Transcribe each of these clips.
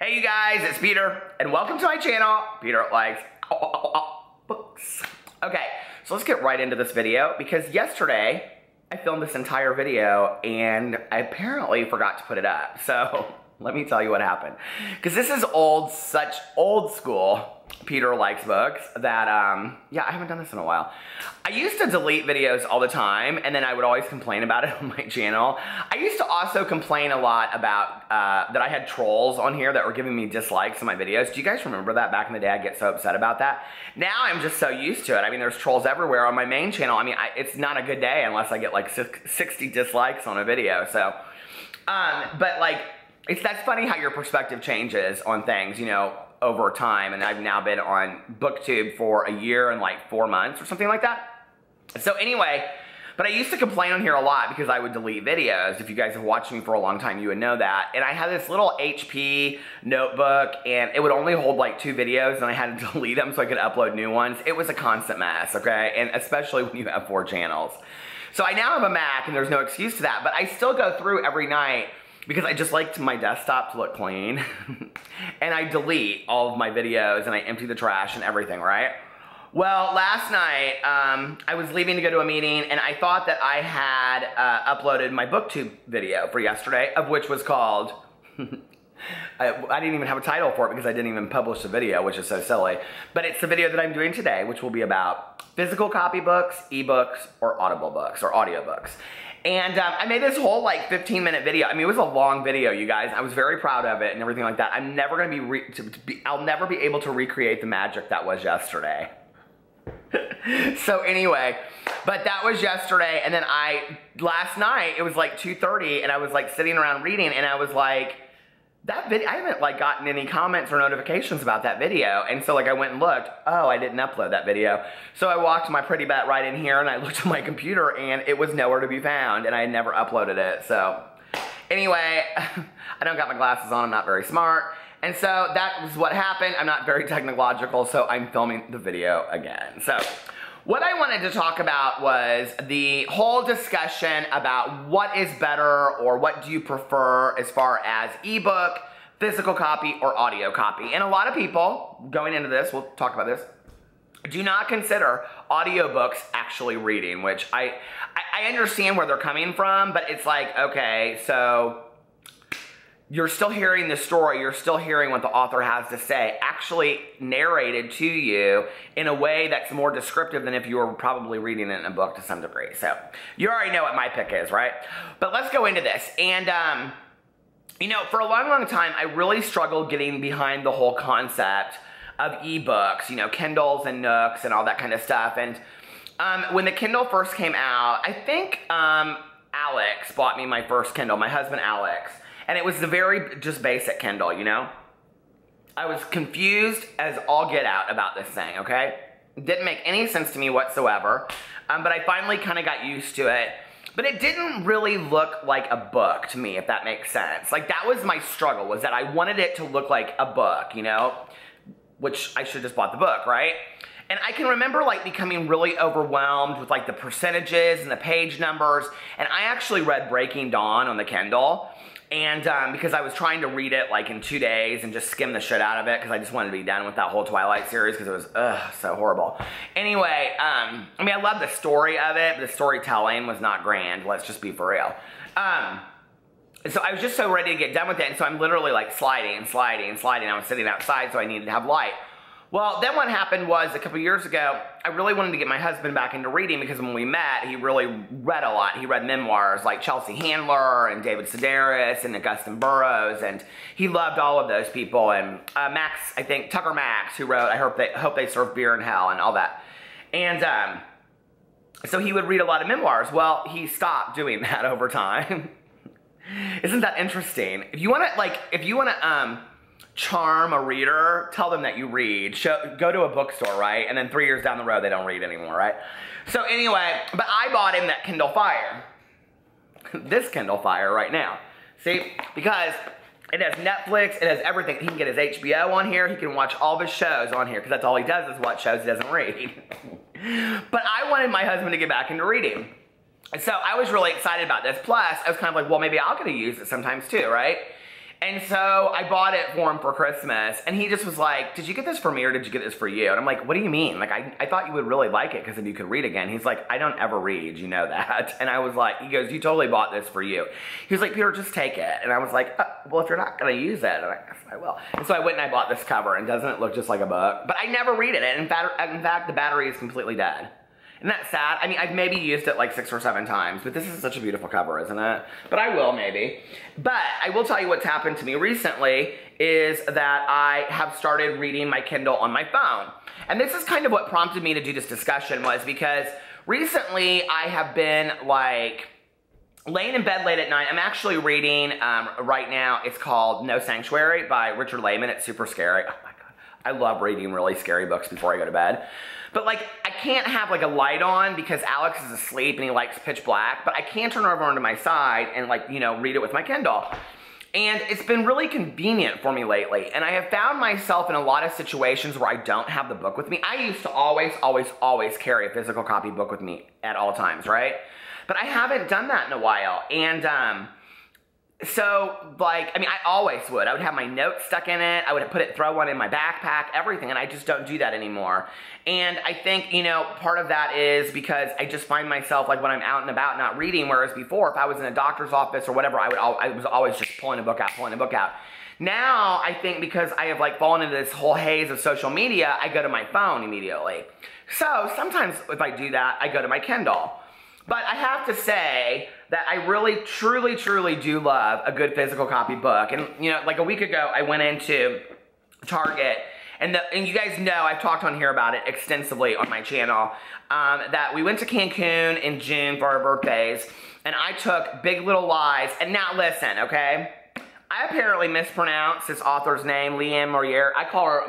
Hey you guys, it's Peter, and welcome to my channel, Peter Likes Books. Okay, so let's get right into this video, because yesterday I filmed this entire video, and I apparently forgot to put it up. So, let me tell you what happened. Because this is such old school Peter Likes Books that, yeah, I haven't done this in a while. I used to delete videos all the time, and then I would always complain about it on my channel. I used to also complain a lot about that I had trolls on here that were giving me dislikes on my videos. Do you guys remember that? Back in the day, I'd get so upset about that. Now I'm just so used to it. I mean, there's trolls everywhere on my main channel. I mean, it's not a good day unless I get like 60 dislikes on a video. So, but like, that's funny how your perspective changes on things, you know, over time. And I've now been on BookTube for a year and like 4 months or something like that. So anyway, but I used to complain on here a lot because I would delete videos. If you guys have watched me for a long time, you would know that. And I had this little HP notebook, and it would only hold like 2 videos, and I had to delete them so I could upload new ones. It was a constant mess, okay? And especially when you have 4 channels. So I now have a Mac, and there's no excuse to that, but I still go through every night because I just like my desktop to look clean. And I delete all of my videos, and I empty the trash and everything, right? Well, last night, I was leaving to go to a meeting, and I thought that I had uploaded my BookTube video for yesterday, of which was called, I didn't even have a title for it because I didn't even publish the video, which is so silly. But it's the video that I'm doing today, which will be about physical copy books, ebooks, or Audible books, or audiobooks. And I made this whole like 15-minute video. I mean, it was a long video, you guys. I was very proud of it and everything like that. I'm never gonna I'll never be able to recreate the magic that was yesterday. So anyway, but that was yesterday, and then last night, it was like 2:30, and I was like sitting around reading, and I was like, that video, I haven't like gotten any comments or notifications about that video. And so like I went and looked, oh, I didn't upload that video. So I walked my pretty butt right in here, and I looked at my computer, and it was nowhere to be found, and I had never uploaded it. So anyway, I don't got my glasses on, I'm not very smart. And so that was what happened. I'm not very technological, so I'm filming the video again. So what I wanted to talk about was the whole discussion about what is better, or what do you prefer as far as ebook, physical copy, or audio copy. And a lot of people, going into this, we'll talk about this, do not consider audiobooks actually reading, which I understand where they're coming from, but it's like, okay, so you're still hearing the story, you're still hearing what the author has to say, actually narrated to you in a way that's more descriptive than if you were probably reading it in a book to some degree. So, you already know what my pick is, right? But let's go into this. And, you know, for a long, long time, I really struggled getting behind the whole concept of ebooks, you know, Kindles and Nooks and all that kind of stuff. And when the Kindle first came out, I think Alex bought me my first Kindle, my husband Alex. And it was the very just basic Kindle, you know? I was confused as all get out about this thing, okay? It didn't make any sense to me whatsoever, but I finally kind of got used to it. But it didn't really look like a book to me, if that makes sense. Like, that was my struggle, was that I wanted it to look like a book, you know? Which I should have just bought the book, right? And I can remember like becoming really overwhelmed with like the percentages and the page numbers. And I actually read Breaking Dawn on the Kindle. And because I was trying to read it like in 2 days and just skim the shit out of it because I just wanted to be done with that whole Twilight series because it was, so horrible. Anyway, I mean, I love the story of it, but the storytelling was not grand. Let's just be for real. So I was just so ready to get done with it, and so I'm literally like sliding. I was sitting outside, so I needed to have light. Well, then what happened was a couple years ago, I really wanted to get my husband back into reading because when we met, he really read a lot. He read memoirs like Chelsea Handler and David Sedaris and Augustin Burroughs, and he loved all of those people. And Max, I think, Tucker Max, who wrote I Hope They Serve Beer in Hell and all that. And so he would read a lot of memoirs. Well, he stopped doing that over time. Isn't that interesting? If you want to, charm a reader, tell them that you read. Go to a bookstore, right? And then 3 years down the road, they don't read anymore, right? So anyway, but I bought him that Kindle Fire. This Kindle Fire right now. See? Because it has Netflix, it has everything. He can get his HBO on here, he can watch all of his shows on here, because that's all he does is watch shows he doesn't read. But I wanted my husband to get back into reading. So I was really excited about this. Plus, I was kind of like, well, maybe I'll get to use it sometimes too, right? And so I bought it for him for Christmas, and he just was like, did you get this for me or did you get this for you? And I'm like, what do you mean? Like, I thought you would really like it because then you could read again. He's like, I don't ever read, you know that. And I was like, he goes, you totally bought this for you. He was like, Peter, just take it. And I was like, well, if you're not going to use it, and I guess I will. And so I went and I bought this cover, and doesn't it look just like a book? But I never read it. And in fact, the battery is completely dead. Isn't that sad? I mean, I've maybe used it like 6 or 7 times, but this is such a beautiful cover, isn't it? But I will, maybe. But I will tell you what's happened to me recently is that I have started reading my Kindle on my phone. And this is kind of what prompted me to do this discussion, was because recently I have been like laying in bed late at night. I'm actually reading right now. It's called No Sanctuary by Richard Lehman. It's super scary. Oh my God. I love reading really scary books before I go to bed. But like, I can't have like a light on because Alex is asleep and he likes pitch black, but I can turn over onto my side and like, you know, read it with my Kindle. And it's been really convenient for me lately. And I have found myself in a lot of situations where I don't have the book with me. I used to always carry a physical copy book with me at all times, right? But I haven't done that in a while. And so, like, I mean, I always would. I would have my notes stuck in it. I would throw one in my backpack, everything, and I just don't do that anymore. And I think, you know, part of that is because I just find myself, like, when I'm out and about not reading, whereas before, if I was in a doctor's office or whatever, I was always just pulling a book out. Now, I think because I have, like, fallen into this whole haze of social media, I go to my phone immediately. So, sometimes if I do that, I go to my Kindle. But I have to say that I really, truly do love a good physical copy book. And, you know, like a week ago, I went into Target, and you guys know, I've talked on here about it extensively on my channel, that we went to Cancun in June for our birthdays, and I took Big Little Lies. And now listen, okay? I apparently mispronounced this author's name, Leanne Moriarty. I call her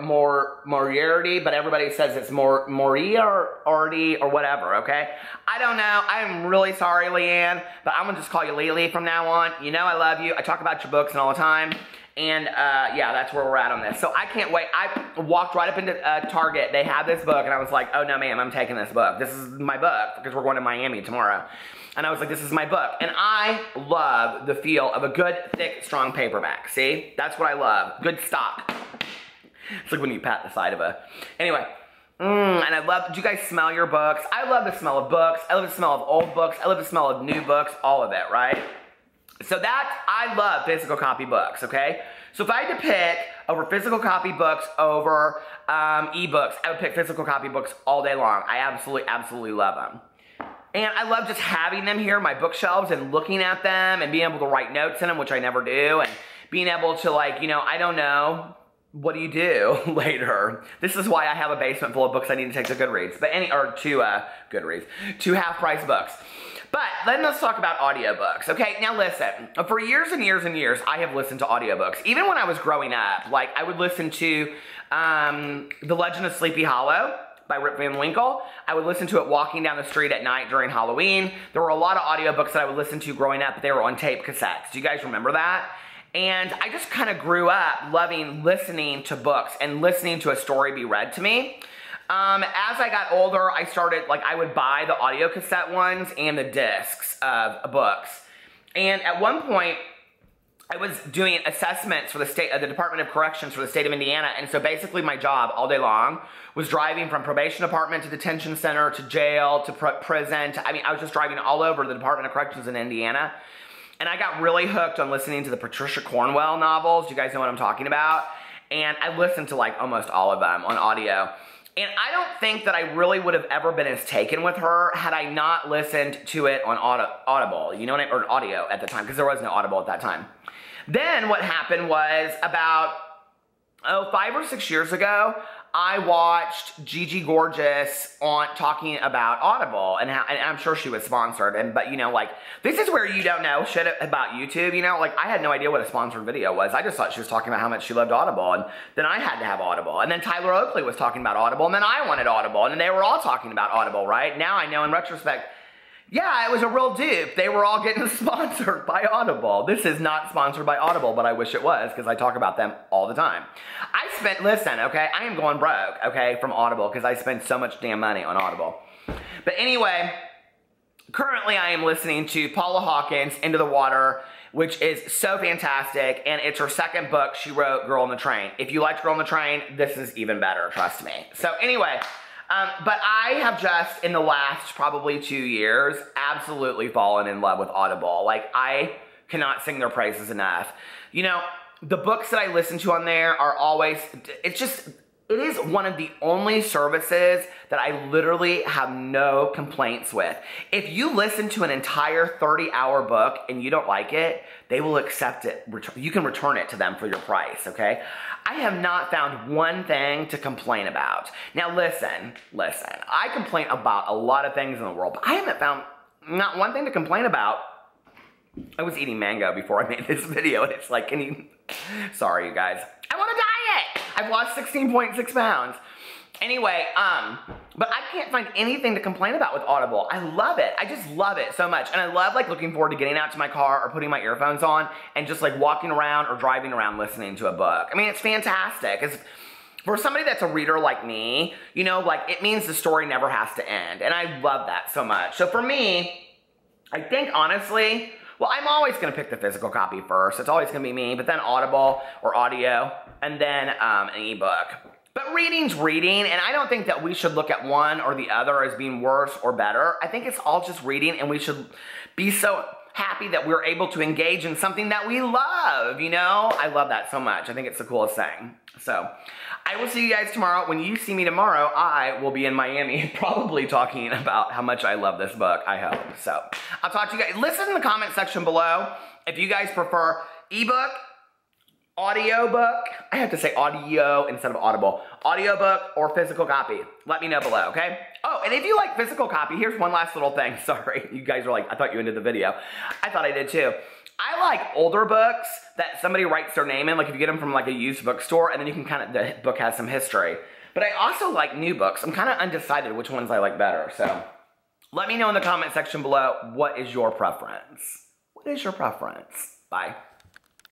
Moriarty, but everybody says it's Moriarty or whatever, okay? I don't know. I'm really sorry, Leanne, but I'm going to just call you Lily from now on. You know I love you. I talk about your books and all the time. And, yeah, that's where we're at on this. So I can't wait. I walked right up into Target. They had this book, and I was like, oh, no, ma'am, I'm taking this book. This is my book, because we're going to Miami tomorrow. And I was like, this is my book. And I love the feel of a good, thick, strong paperback. See? That's what I love. Good stock. It's like when you pat the side of a... Anyway. And I love... Do you guys smell your books? I love the smell of books. I love the smell of old books. I love the smell of new books. All of it, right? So I love physical copy books, okay? So if I had to pick over physical copy books over eBooks, I would pick physical copy books all day long. I absolutely love them. And I love just having them here on my bookshelves and looking at them and being able to write notes in them, which I never do, and being able to, like, you know, I don't know, what do you do later? This is why I have a basement full of books I need to take to Goodreads, two half-price books. But then let's talk about audiobooks, okay? Now listen, for years and years, I have listened to audiobooks. Even when I was growing up, like, I would listen to The Legend of Sleepy Hollow by Rip Van Winkle. I would listen to it walking down the street at night during Halloween. There were a lot of audiobooks that I would listen to growing up, but they were on tape cassettes. Do you guys remember that? And I just kind of grew up loving listening to books and listening to a story be read to me. As I got older, I started, like, I would buy the audio cassette ones and the discs of books. And at one point, I was doing assessments for the Department of Corrections for the state of Indiana, and so basically my job all day long was driving from probation department to detention center to jail to prison. I was just driving all over the Department of Corrections in Indiana, and I got really hooked on listening to the Patricia Cornwell novels. You guys know what I'm talking about? And I listened to, like, almost all of them on audio. And I don't think that I really would have ever been as taken with her had I not listened to it on Audible, you know what I mean? Or audio at the time, because there was no Audible at that time. Then what happened was about, 5 or 6 years ago, I watched Gigi Gorgeous talking about Audible, and I'm sure she was sponsored, but you know, like, this is where you don't know shit about YouTube, you know, like, I had no idea what a sponsored video was. I just thought she was talking about how much she loved Audible, and then I had to have Audible, and then Tyler Oakley was talking about Audible, and then I wanted Audible, and then they were all talking about Audible, right? Now I know in retrospect, yeah, it was a real dupe. They were all getting sponsored by Audible. This is not sponsored by Audible, but I wish it was, because I talk about them all the time. Listen, okay, I am going broke, okay, from Audible, because I spend so much damn money on Audible. But anyway, currently I am listening to Paula Hawkins' Into the Water which is so fantastic, and it's her second book she wrote, Girl on the Train. If you liked Girl on the Train, this is even better, trust me. So anyway, but I have just, in the last probably 2 years, absolutely fallen in love with Audible. Like, I cannot sing their praises enough. You know, the books that I listen to on there are always, it is one of the only services that I literally have no complaints with. If you listen to an entire 30-hour book and you don't like it, they will accept it. You can return it to them for your price, okay? I have not found one thing to complain about. Now listen, I complain about a lot of things in the world, but I haven't found not one thing to complain about. I was eating mango before I made this video, and it's like, sorry you guys. I'm on a diet! I've lost 16.6 pounds. Anyway, but I can't find anything to complain about with Audible. I love it. I just love it so much. And I love like looking forward to getting out to my car or putting my earphones on and just like walking around or driving around listening to a book. I mean, it's fantastic. For somebody that's a reader like me, you know, like it means the story never has to end. And I love that so much. So for me, I think honestly, well, I'm always going to pick the physical copy first. It's always going to be me, but then Audible or audio, and then an ebook. But reading's reading, and I don't think that we should look at one or the other as being worse or better. I think it's all just reading, and we should be so happy that we're able to engage in something that we love, you know? I love that so much. I think it's the coolest thing. So, I will see you guys tomorrow. When you see me tomorrow, I will be in Miami probably talking about how much I love this book, I hope. So, I'll talk to you guys. Listen in the comment section below if you guys prefer ebook, audiobook, I have to say audio instead of audible, audiobook or physical copy. Let me know below, okay? Oh, and if you like physical copy, here's one last little thing. Sorry, you guys are like, I thought you ended the video. I thought I did too. I like older books that somebody writes their name in, like if you get them from like a used bookstore, and then you can the book has some history. But I also like new books. I'm kind of undecided which ones I like better, so let me know in the comment section below, what is your preference? What is your preference? Bye.